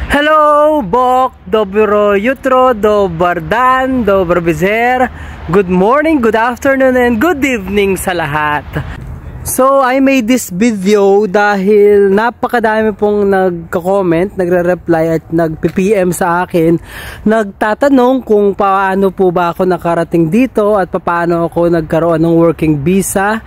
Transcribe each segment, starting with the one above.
Hello, Bok, Dobro Jutro, Dobardan, Dobrobizer. Good morning, good afternoon, and good evening sa lahat. So, I made this video dahil napakadami pong nagko-comment, nagre-reply at nag-PM sa akin. Nagtatanong kung paano po ba ako nakarating dito at paano ako nagkaroon ng working visa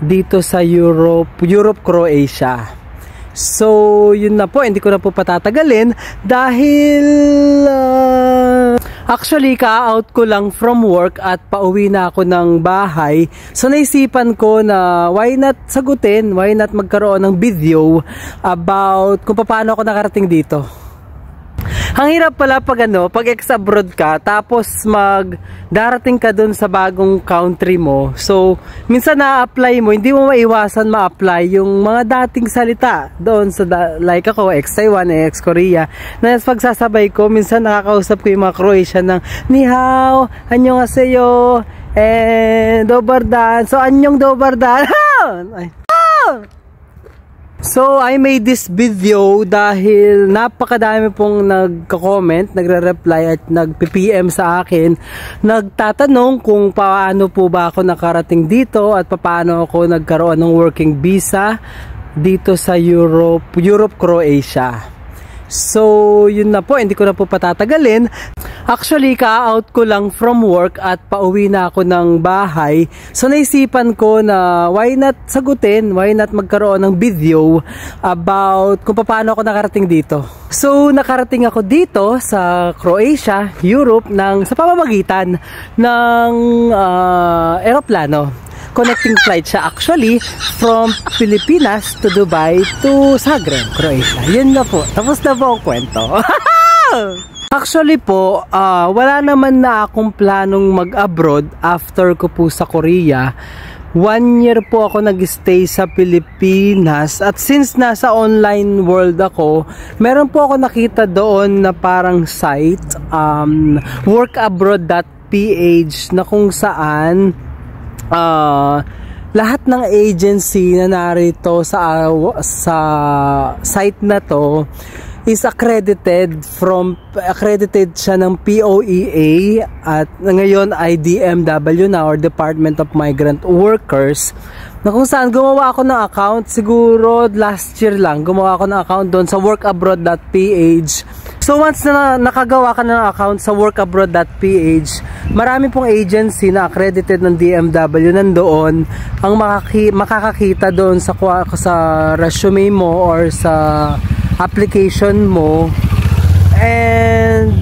dito sa Europe, Croatia. So, yun na po, hindi ko na po patatagalin dahil actually, ka-out ko lang from work at pauwi na ako ng bahay. So, naisipan ko na why not sagutin, why not magkaroon ng video about kung paano ako nakarating dito. Ang hirap pala pag ex-abroad ka, tapos darating ka dun sa bagong country mo. So, minsan na-apply mo, hindi mo maiwasan ma-apply yung mga dating salita doon sa, like ako, ex-Taiwan, ex-Korea. Na pagsasabay ko, minsan nakakausap ko yung mga Croatian ng, Ni hao, annyeonghaseyo, and dobardan. So, anyong dobardan. So, I made this video dahil napakadami pong nagko-comment, nagre-reply at nag-PM sa akin. Nagtatanong kung paano po ba ako nakarating dito at paano ako nagkaroon ng working visa dito sa Europe, Croatia. So, yun na po, hindi ko na po patatagalin. Actually, ka-out ko lang from work at pauwi na ako ng bahay. So, naisipan ko na why not sagutin, why not magkaroon ng video about kung paano ako nakarating dito. So, nakarating ako dito sa Croatia, Europe, sa pamamagitan ng eroplano. Connecting flight siya actually from Pilipinas to Dubai to Zagreb, Croatia. Yun na po. Tapos na po ang kwento. Actually po, wala naman na akong planong mag-abroad after ko po sa Korea. 1 year po ako nag-stay sa Pilipinas at since nasa online world ako, meron po ako nakita doon na parang site, workabroad.ph, na kung saan lahat ng agency na narito sa site na to is accredited siya ng POEA at ngayon ay DMW na, or Department of Migrant Workers, na kung saan gumawa ako ng account siguro last year lang. Gumawa ako ng account doon sa workabroad.ph. So once na nakagawa ka ng account sa workabroad.ph, marami pong agency na accredited ng DMW nandoon ang makakakita doon sa resume mo or sa application mo, and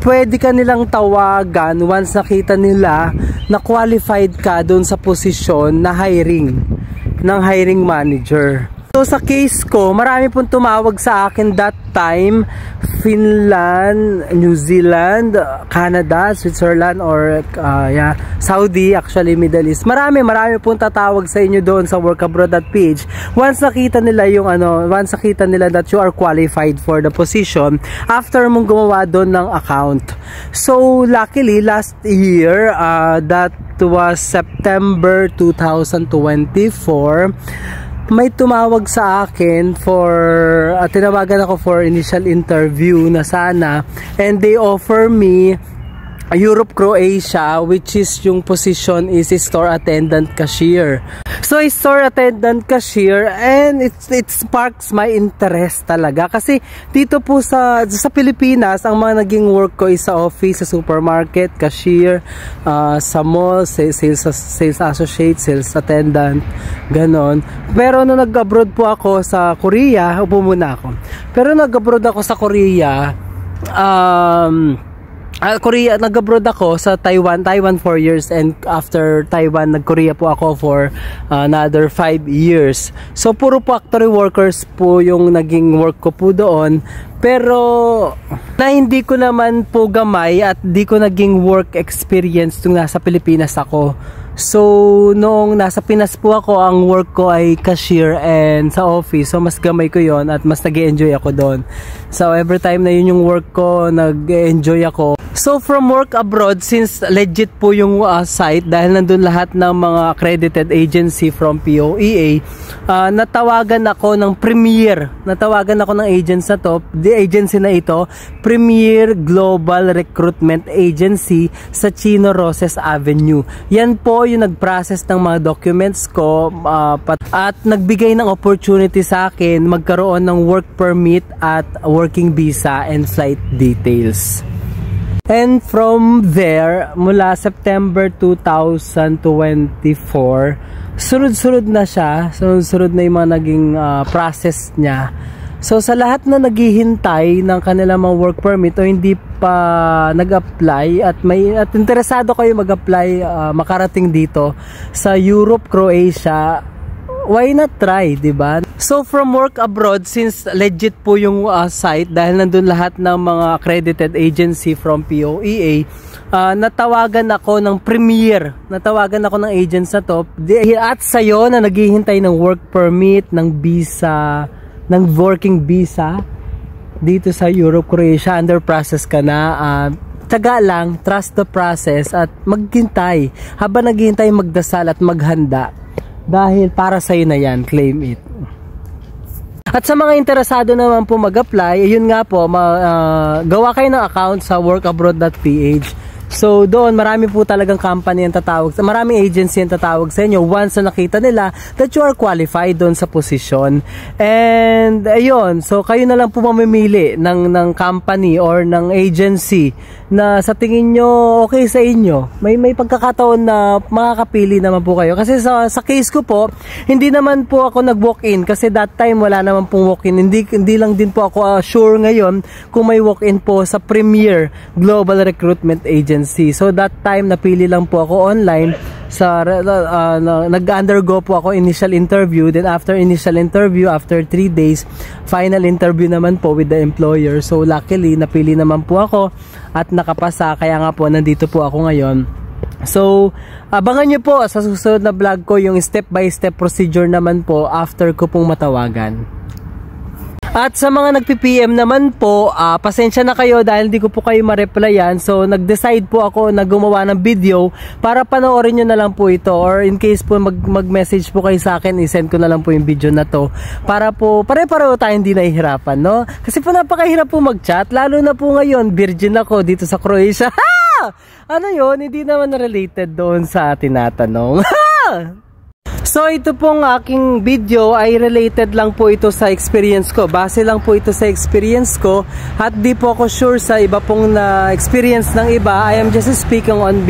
pwede ka nilang tawagan once nakita nila na qualified ka doon sa posisyon na hiring ng hiring manager. So sa case ko, marami pong tumawag sa akin that time, Finland, New Zealand, Canada, Switzerland, or Saudi, actually Middle East. Marami pong tatawag sa inyo doon sa workabroad.ph. Once nakita nila that you are qualified for the position after mong gumawa doon ng account. So luckily last year, that was September 2024, may tumawag sa akin tinawagan ako for initial interview na sana, and they offer me Europe, Croatia, which is yung position is store attendant cashier. So, store attendant cashier, and it sparks my interest talaga. Kasi dito po sa Pilipinas, ang mga naging work ko is sa office, sa supermarket, cashier, sa mall, sales associate, sales attendant, ganon. Pero nung nag-abroad po ako sa Korea, upo muna ako. Pero nag-abroad ako sa Korea, nag-abroad ako sa Taiwan 4 years, and after Taiwan, nag-Korea po ako for another 5 years. So, puro factory workers po yung naging work ko po doon. Pero, na hindi ko naman po gamay at di ko naging work experience nung nasa Pilipinas ako. So, noong nasa Pinas po ako, ang work ko ay cashier and sa office. So, mas gamay ko yon at mas nag-e-enjoy ako doon. So, every time na yun yung work ko, nag-e-enjoy ako. So from work abroad, since legit po yung site dahil nandun lahat ng mga accredited agency from POEA, natawagan ako ng Premier. Natawagan ako ng agency na to, the agency na ito, Premier Global Recruitment Agency sa Chino Roses Avenue. Yan po yung nag-process ng mga documents ko at nagbigay ng opportunity sa akin magkaroon ng work permit at working visa and flight details. And from there, mula September 2024, sunod-sunod na siya. Sunod-sunod na yung mga naging process niya. So sa lahat na naghihintay ng kanilang mga work permit o hindi pa nag-apply at interesado kayo mag-apply, makarating dito sa Europe, Croatia, why not try, diba? So from work abroad, since legit po yung site dahil nandun lahat ng mga accredited agency from POEA, natawagan ako ng Premier. Natawagan ako ng agents na to at sa'yo na naghihintay ng work permit, ng visa, ng working visa dito sa Europe, Croatia, under process ka na. Tiyaga lang, trust the process at maghintay. Habang naghihintay, magdasal at maghanda. Dahil para sa'yo na yan, claim it. At sa mga interesado naman po mag-apply, ayun nga po, gawa kayo ng account sa workabroad.ph. So doon marami po talagang company ang tatawag, maraming agency ang tatawag sa inyo once na nakita nila that you are qualified doon sa posisyon. And ayun, so kayo na lang po mamimili ng company or ng agency na sa tingin nyo okay sa inyo. May pagkakataon na makakapili naman po kayo. Kasi sa case ko po, hindi naman po ako nag-walk-in kasi that time wala naman pong walk-in. Hindi lang din po ako sure ngayon kung may walk-in po sa Premier Global Recruitment Agency. So that time napili lang po ako online sa nag-undergo po ako initial interview, then after initial interview, after 3 days final interview naman po with the employer. So luckily napili naman po ako at nakapasa, kaya nga po nandito po ako ngayon. So abangan nyo po sa susunod na vlog ko yung step by step procedure naman po after ko pong matawagan. At sa mga nagpi-PM naman po, pasensya na kayo dahil hindi ko po kayo ma-replyan. So nag-decide po ako na gumawa ng video para panoorin nyo na lang po ito, or in case po mag-message po kayo sa akin, i-send ko na lang po yung video na to para po pare-pareho tayo hindi nahihirapan, no? Kasi po napakahirap po mag-chat, lalo na po ngayon, virgin ako dito sa Croatia. Ano yun? Hindi naman related doon sa tinatanong. So ito pong aking video ay related lang po ito sa experience ko. Base lang po ito sa experience ko at di po ako sure sa iba pong na experience ng iba. I am just speaking on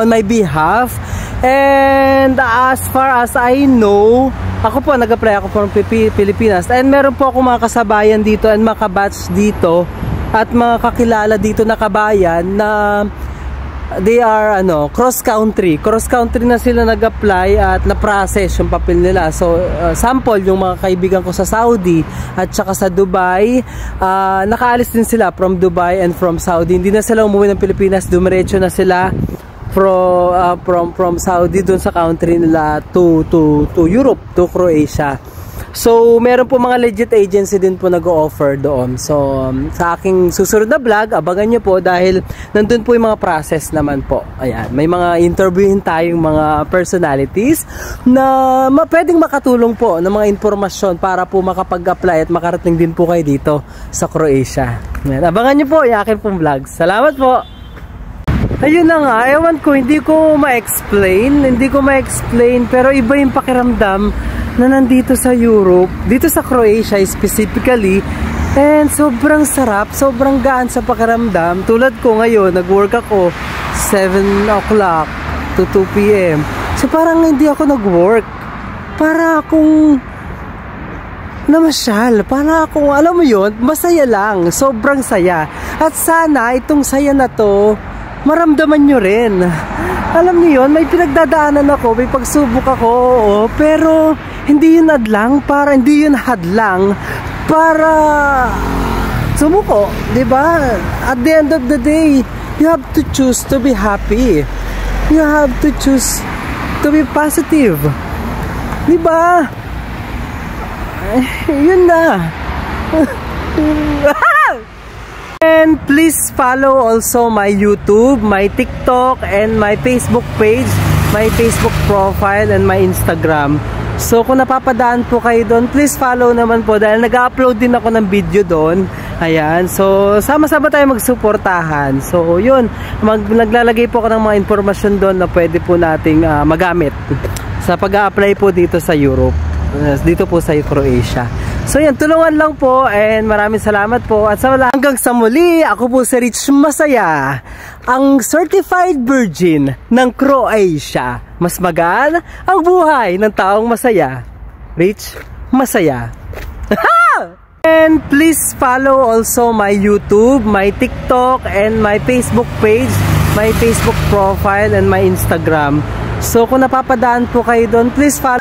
my behalf. And as far as I know, ako po nag-apply ako from Pilipinas and meron po ako mga kasabayan dito and mga kabatch dito at mga kakilala dito na kabayan na they are cross country na sila nag-apply at na-process yung papel nila. So sample yung mga kaibigan ko sa Saudi at saka sa Dubai, nakaalis din sila from Dubai and from Saudi. Hindi na sila umuwi ng Pilipinas, dumiretso na sila from Saudi dun sa country nila to Europe, to Croatia. So meron po mga legit agency din po nag-o-offer doon. So sa aking susunod na vlog, abangan nyo po dahil nandun po yung mga process naman po. Ayan, may mga interviewin tayong mga personalities na pwedeng makatulong po ng mga informasyon para po makapag-apply at makarating din po kayo dito sa Croatia. Ayan, abangan nyo po yung aking pong vlog. Salamat po! Ayun na nga, ewan ko, hindi ko ma-explain pero iba yung pakiramdam na nandito sa Europe, dito sa Croatia specifically, and sobrang sarap, sobrang gaan sa pakiramdam. Tulad ko ngayon, nag-work ako 7 o'clock to 2 p.m. So parang hindi ako nag-work, para akong namasyal, para akong, alam mo yun, masaya lang, sobrang saya. At sana itong saya na to maramdaman nyo rin. Alam niyo yun, may pinagdadaanan ako, may pagsubok ako, pero hindi yun hadlang para sumuko, di ba? At the end of the day, you have to choose to be happy. You have to choose to be positive. Di ba? Yun na. And And please follow also my YouTube, my TikTok, and my Facebook page, my Facebook profile, and my Instagram. So kung napapadaan po kayo doon, please follow naman po dahil nag-upload din ako ng video doon. Ayan, so sama-sama tayo magsuportahan. So yun, naglalagay po ako ng mga informasyon doon na pwede po nating magamit sa pag-a-apply po dito sa Europe, dito po sa Croatia. So yan, tulungan lang po and maraming salamat po. At hanggang sa muli, ako po si Rich Masaya, ang Certified Virgin ng Croatia. Mas magaan ang buhay ng taong masaya. Rich Masaya. And please follow also my YouTube, my TikTok, and my Facebook page, my Facebook profile, and my Instagram. So kung napapadaan po kayo doon, please follow.